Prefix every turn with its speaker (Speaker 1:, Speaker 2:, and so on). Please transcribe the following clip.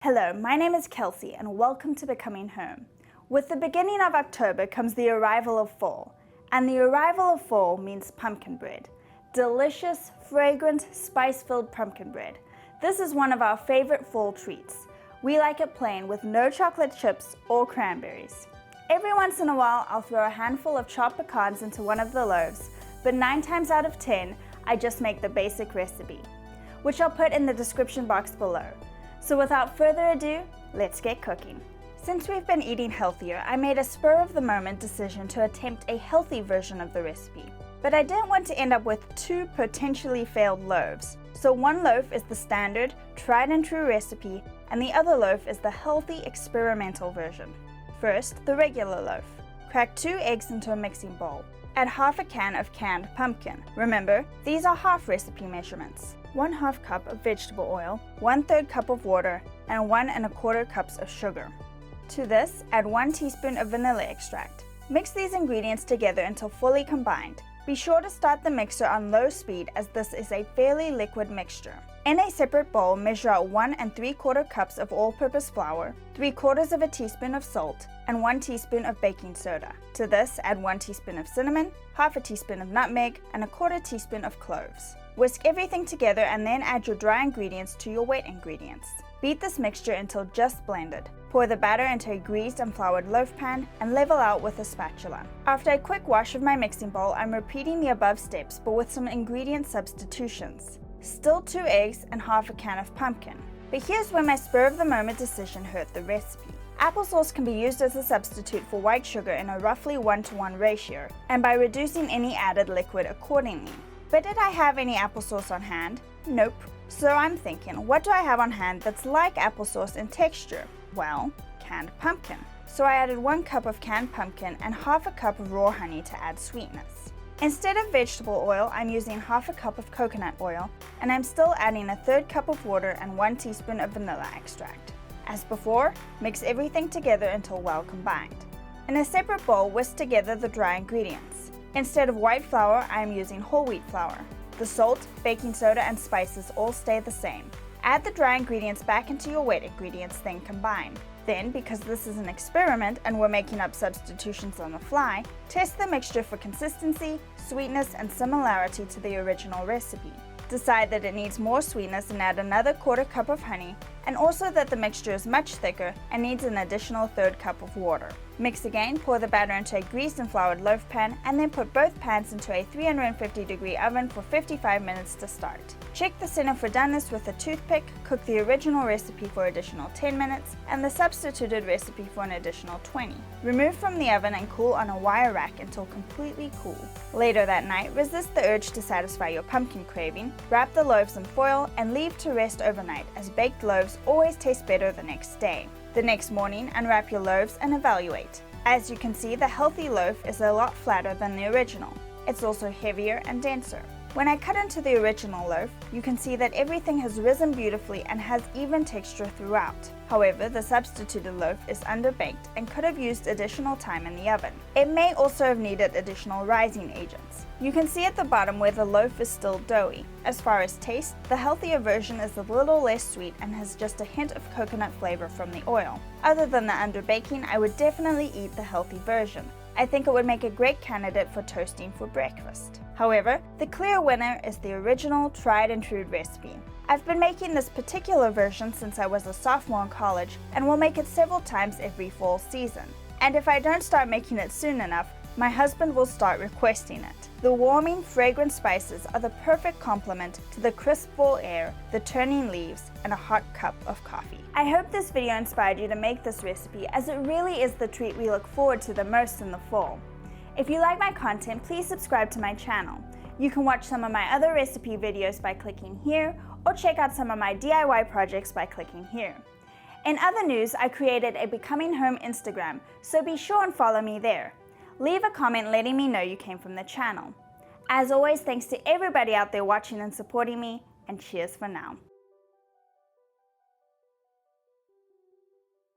Speaker 1: Hello, my name is Kelsey and welcome to Becoming Home. With the beginning of October comes the arrival of fall, and the arrival of fall means pumpkin bread. Delicious, fragrant, spice-filled pumpkin bread. This is one of our favorite fall treats. We like it plain with no chocolate chips or cranberries. Every once in a while I'll throw a handful of chopped pecans into one of the loaves, but 9 times out of 10 I just make the basic recipe, which I'll put in the description box below. So without further ado, let's get cooking. Since we've been eating healthier, I made a spur-of-the-moment decision to attempt a healthy version of the recipe. But I didn't want to end up with 2 potentially failed loaves. So one loaf is the standard, tried and true recipe, and the other loaf is the healthy experimental version. First, the regular loaf. Crack 2 eggs into a mixing bowl. Add half a can of canned pumpkin. Remember, these are half recipe measurements. 1/2 cup of vegetable oil, 1/3 cup of water, and 1 1/4 cups of sugar. To this, add 1 teaspoon of vanilla extract. Mix these ingredients together until fully combined. Be sure to start the mixer on low speed as this is a fairly liquid mixture. In a separate bowl, measure out 1 3/4 cups of all-purpose flour, 3/4 of a teaspoon of salt, and 1 teaspoon of baking soda. To this, add 1 teaspoon of cinnamon, half a teaspoon of nutmeg, and 1/4 teaspoon of cloves. Whisk everything together and then add your dry ingredients to your wet ingredients. Beat this mixture until just blended. Pour the batter into a greased and floured loaf pan and level out with a spatula. After a quick wash of my mixing bowl, I'm repeating the above steps but with some ingredient substitutions. Still 2 eggs and half a can of pumpkin. But here's where my spur-of-the-moment decision hurt the recipe. Applesauce can be used as a substitute for white sugar in a roughly 1-to-1 ratio, and by reducing any added liquid accordingly. But did I have any applesauce on hand? Nope. So I'm thinking, what do I have on hand that's like applesauce in texture? Well, canned pumpkin. So I added 1 cup of canned pumpkin and half a cup of raw honey to add sweetness. Instead of vegetable oil, I'm using half a cup of coconut oil, and I'm still adding 1/3 cup of water and 1 teaspoon of vanilla extract. As before, mix everything together until well combined. In a separate bowl, whisk together the dry ingredients. Instead of white flour, I am using whole wheat flour. The salt, baking soda, and spices all stay the same. Add the dry ingredients back into your wet ingredients, then combine. Then, because this is an experiment and we're making up substitutions on the fly, test the mixture for consistency, sweetness, and similarity to the original recipe. Decide that it needs more sweetness and add another 1/4 cup of honey, and also that the mixture is much thicker and needs an additional 1/3 cup of water. Mix again, pour the batter into a greased and floured loaf pan, and then put both pans into a 350-degree oven for 55 minutes to start. Check the center for doneness with a toothpick, cook the original recipe for additional 10 minutes, and the substituted recipe for an additional 20. Remove from the oven and cool on a wire rack until completely cool. Later that night, resist the urge to satisfy your pumpkin craving, wrap the loaves in foil, and leave to rest overnight, as baked loaves always taste better the next day. The next morning, unwrap your loaves and evaluate. As you can see, the healthy loaf is a lot flatter than the original. It's also heavier and denser. When I cut into the original loaf, you can see that everything has risen beautifully and has even texture throughout. However, the substituted loaf is underbaked and could have used additional time in the oven. It may also have needed additional rising agents. You can see at the bottom where the loaf is still doughy. As far as taste, the healthier version is a little less sweet and has just a hint of coconut flavor from the oil. Other than the underbaking, I would definitely eat the healthy version. I think it would make a great candidate for toasting for breakfast. However, the clear winner is the original tried and true recipe. I've been making this particular version since I was a sophomore in college and will make it several times every fall season. And if I don't start making it soon enough, my husband will start requesting it. The warming, fragrant spices are the perfect complement to the crisp fall air, the turning leaves, and a hot cup of coffee. I hope this video inspired you to make this recipe, as it really is the treat we look forward to the most in the fall. If you like my content, please subscribe to my channel. You can watch some of my other recipe videos by clicking here, or check out some of my DIY projects by clicking here. In other news, I created a Becoming Home Instagram, so be sure and follow me there. Leave a comment letting me know you came from the channel. As always, thanks to everybody out there watching and supporting me, and cheers for now.